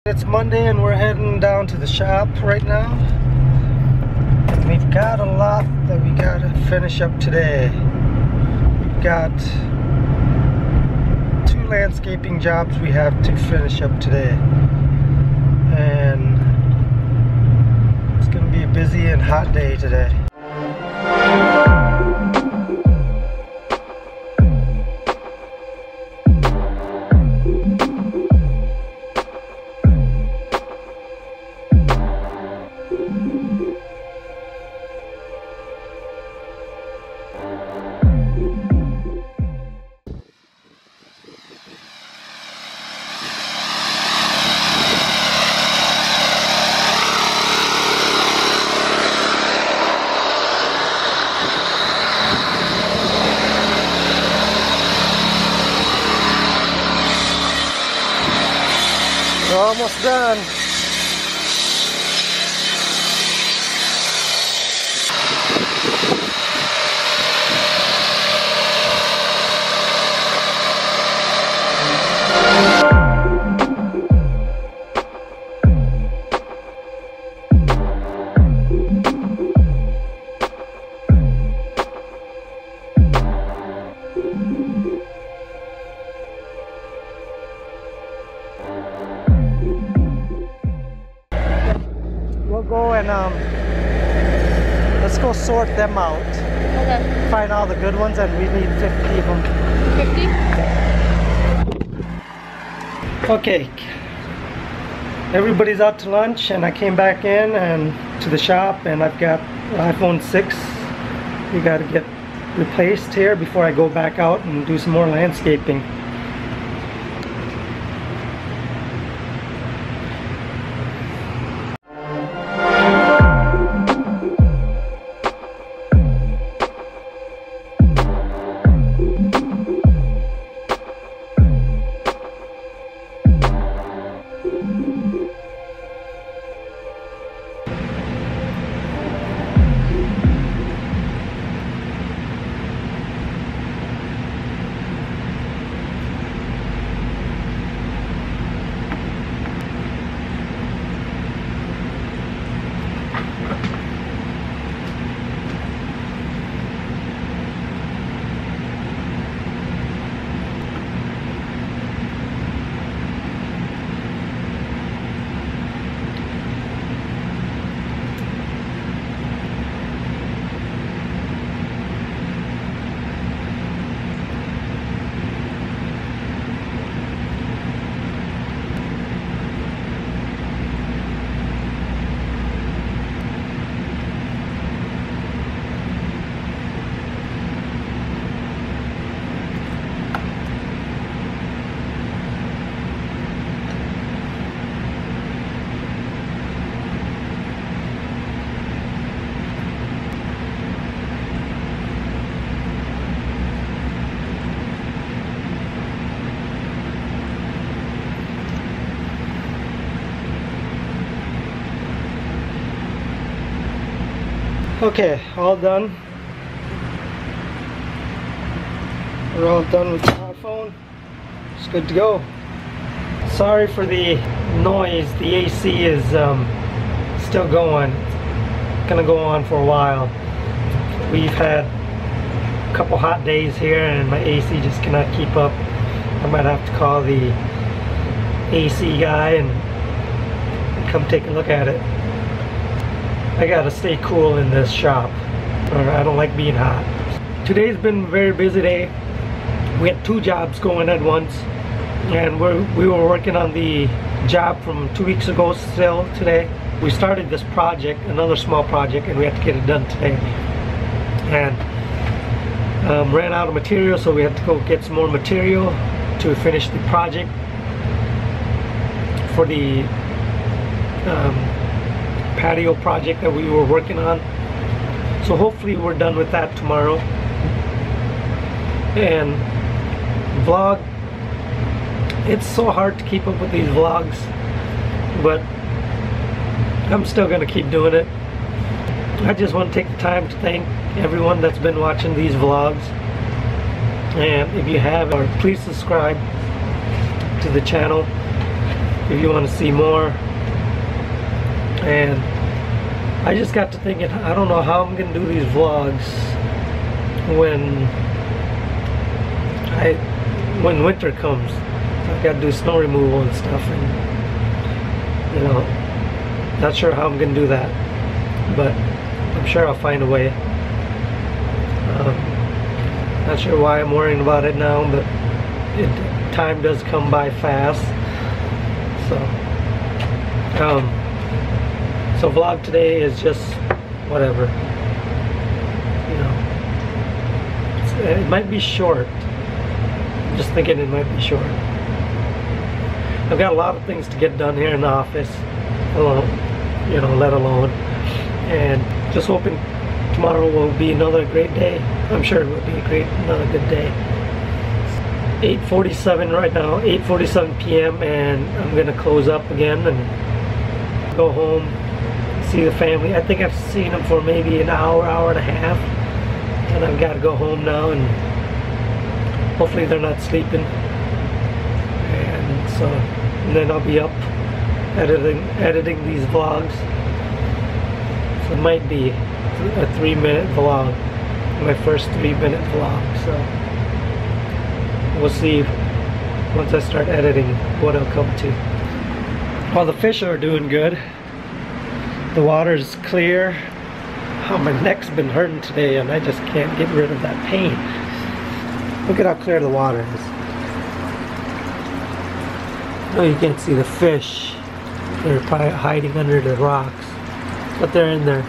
It's Monday and we're heading down to the shop right now. We've got a lot that we gotta finish up today. We've got 2 landscaping jobs we have to finish up today. And it's gonna be a busy and hot day today. We're almost done. We'll go and let's go sort them out. Okay. Find all the good ones, and we need 50 of them. 50? Okay. Everybody's out to lunch, and I came back in and to the shop, and I've got iPhone 6. We got to get replaced here before I go back out and do some more landscaping. Okay, all done. We're all done with the iPhone. It's good to go. Sorry for the noise. The AC is still going. It's gonna go on for a while. We've had a couple hot days here and my AC just cannot keep up. I might have to call the AC guy and come take a look at it. I gotta stay cool in this shop, or I don't like being hot. Today's been a very busy day. We had 2 jobs going at once, and we were working on the job from 2 weeks ago still today. We started this project, another small project, and we had to get it done today. And ran out of material, so we had to go get some more material to finish the project for the patio project that we were working on. So hopefully we're done with that tomorrow. And vlog, it's so hard to keep up with these vlogs, but I'm still gonna keep doing it. I just want to take the time to thank everyone that's been watching these vlogs, and if you have, please subscribe to the channel. if you want to see more. And I just got to thinking, I don't know how I'm gonna do these vlogs when winter comes. I gotta do snow removal and stuff, and you know, not sure how I'm gonna do that, but I'm sure I'll find a way. Not sure why I'm worrying about it now, but time does come by fast. So vlog today is just whatever, you know. It might be short. I'm just thinking it might be short. I've got a lot of things to get done here in the office, you know, let alone, and just hoping tomorrow will be another great day. I'm sure it will be another good day. 8:47 right now, 8:47 p.m. and I'm gonna close up again and go home, see the family. I think I've seen them for maybe an hour, hour and a half, and I've got to go home now, and hopefully they're not sleeping. And then I'll be up editing these vlogs. So it might be a 3-minute vlog, my first 3-minute vlog. So we'll see once I start editing what it'll come to. Well, the fish are doing good. The water's clear. Oh, my neck's been hurting today and I just can't get rid of that pain. Look at how clear the water is. Oh, you can't see the fish. They're probably hiding under the rocks, but they're in there.